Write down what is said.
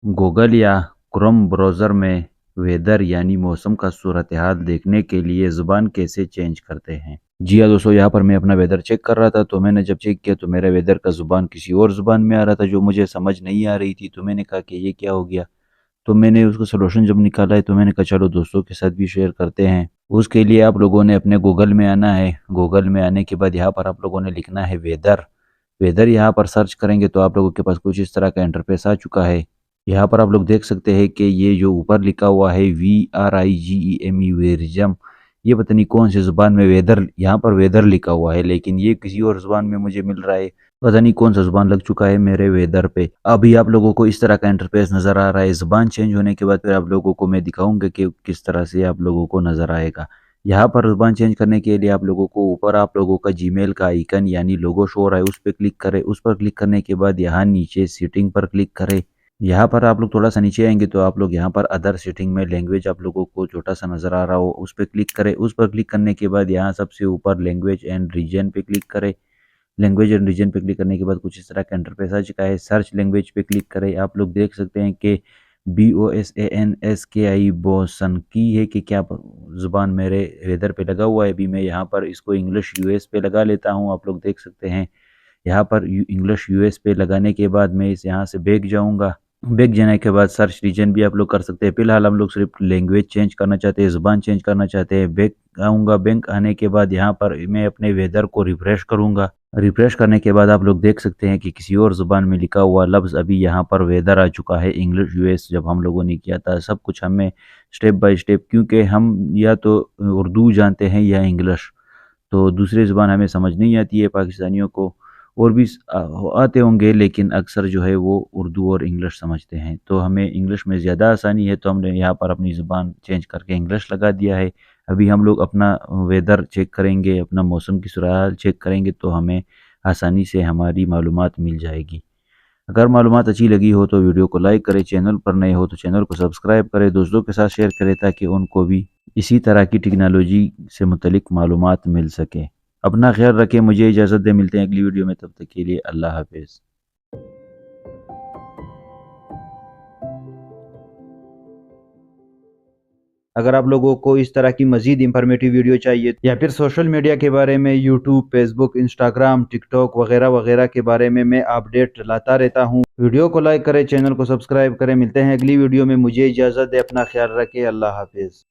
Google या Chrome browser में weather यानी मौसम का सूरत-ए-हाल देखने के लिए ज़ुबान कैसे चेंज करते हैं? जी हाँ दोस्तों, यहाँ पर मैं अपना वेदर चेक कर रहा था, तो मैंने जब चेक किया तो मेरा वेदर का ज़ुबान किसी और ज़ुबान में आ रहा था जो मुझे समझ नहीं आ रही थी। तो मैंने कहा कि ये क्या हो गया? तो मैंने उसका सॉल्यूशन जब निकाला है तो मैंने कहा चलो दोस्तों के साथ भी शेयर करते हैं। उसके लिए आप लोगों ने अपने गूगल में आना है। गूगल में आने के बाद यहाँ पर आप लोगों ने लिखना है वेदर। वेदर यहाँ पर सर्च करेंगे तो आप लोगों के पास कुछ इस तरह का इंटरफ़ेस आ चुका है। यहाँ पर आप लोग देख सकते हैं कि ये जो ऊपर लिखा हुआ है VRIGEME वेरिज़म, ये पता नहीं कौन सी ज़ुबान में वेदर, यहाँ पर वेदर लिखा हुआ है लेकिन ये किसी और ज़ुबान में मुझे मिल रहा है। पता नहीं कौन सा ज़ुबान लग चुका है मेरे वेदर पे। अभी आप लोगों को इस तरह का इंटरफ़ेस नज़र आ रहा है। ज़ुबान चेंज होने के बाद फिर आप लोगों को मैं दिखाऊँगा कि किस तरह से आप लोगों को नज़र आएगा। यहाँ पर ज़ुबान चेंज करने के लिए आप लोगों को ऊपर आप लोगों का जीमेल का आइकन यानी लोगो शो हो रहा है, उस पे क्लिक करें। उस पर क्लिक करने के बाद यहाँ नीचे सेटिंग पर क्लिक करें। यहाँ पर आप लोग थोड़ा-सा नीचे आएँगे तो आप लोग यहाँ पर अदर सेटिंग में लैंग्वेज आप लोगों को छोटा-सा नज़र आ रहा हो, उस पे क्लिक करें। उस पर क्लिक करने के बाद यहाँ सबसे ऊपर लैंग्वेज एंड रीजन पे क्लिक करें। लैंग्वेज एंड रीजन पे क्लिक करने के बाद कुछ इस तरह का इंटरफ़ेस आ चुका है। सर्च लैंग्वेज पे क्लिक करें। आप लोग देख सकते हैं कि BOSANSKI बोसनकी है कि क्या ज़ुबान मेरे वेदर पे लगा हुआ है। अभी मैं यहाँ पर इसको इंग्लिश यूएस पे लगा लेता हूँ। आप लोग देख सकते हैं यहाँ पर इंग्लिश यूएस पे लगाने के बाद मैं इस यहाँ से बैक जाऊँगा। बैक जाने के बाद सर्च रीजन भी आप लोग कर सकते हैं। फ़िलहाल हम लोग सिर्फ़ लैंग्वेज चेंज करना चाहते हैं, ज़ुबान चेंज करना चाहते हैं। बैक आऊँगा, बैंक आने के बाद यहाँ पर मैं अपने वेदर को रिफ्रेश करूँगा। रिफ्रेश करने के बाद आप लोग देख सकते हैं कि किसी और ज़ुबान में लिखा हुआ लफ्ज़ अभी यहाँ पर वेदर आ चुका है। इंग्लिश यूएस जब हम लोगों ने किया था, सब कुछ हमें स्टेप बाय स्टेप, क्योंकि हम या तो उर्दू जानते हैं या इंग्लिश, तो दूसरी ज़ुबान हमें समझ नहीं आती है पाकिस्तानियों को। और भी आते होंगे लेकिन अक्सर जो है वो उर्दू और इंग्लिश समझते हैं। तो हमें इंग्लिश में ज़्यादा आसानी है तो हमने यहाँ पर अपनी ज़ुबान चेंज करके इंग्लिश लगा दिया है। अभी हम लोग अपना वेदर चेक करेंगे, अपना मौसम की सूरत-ए-हाल चेक करेंगे तो हमें आसानी से हमारी मालूमात मिल जाएगी। अगर मालूमात अच्छी लगी हो तो वीडियो को लाइक करें, चैनल पर नए हो तो चैनल को सब्सक्राइब करें, दोस्तों के साथ शेयर करें ताकि उनको भी इसी तरह की टेक्नोलॉजी से मुतल्लिक मालूमात मिल सके। अपना ख़्याल रखें, मुझे इजाज़त दें, मिलते हैं अगली वीडियो में, तब तक के लिए अल्लाह हाफ़िज़। अगर आप लोगों को इस तरह की मज़ीद इन्फॉर्मेटिव वीडियो चाहिए या फिर सोशल मीडिया के बारे में, यूट्यूब, फेसबुक, इंस्टाग्राम, टिकटॉक वगैरह वगैरह के बारे में मैं अपडेट लाता रहता हूँ। वीडियो को लाइक करें, चैनल को सब्सक्राइब करें। मिलते हैं अगली वीडियो में, मुझे इजाज़त दें, अपना ख्याल रखें, अल्लाह हाफ़िज़।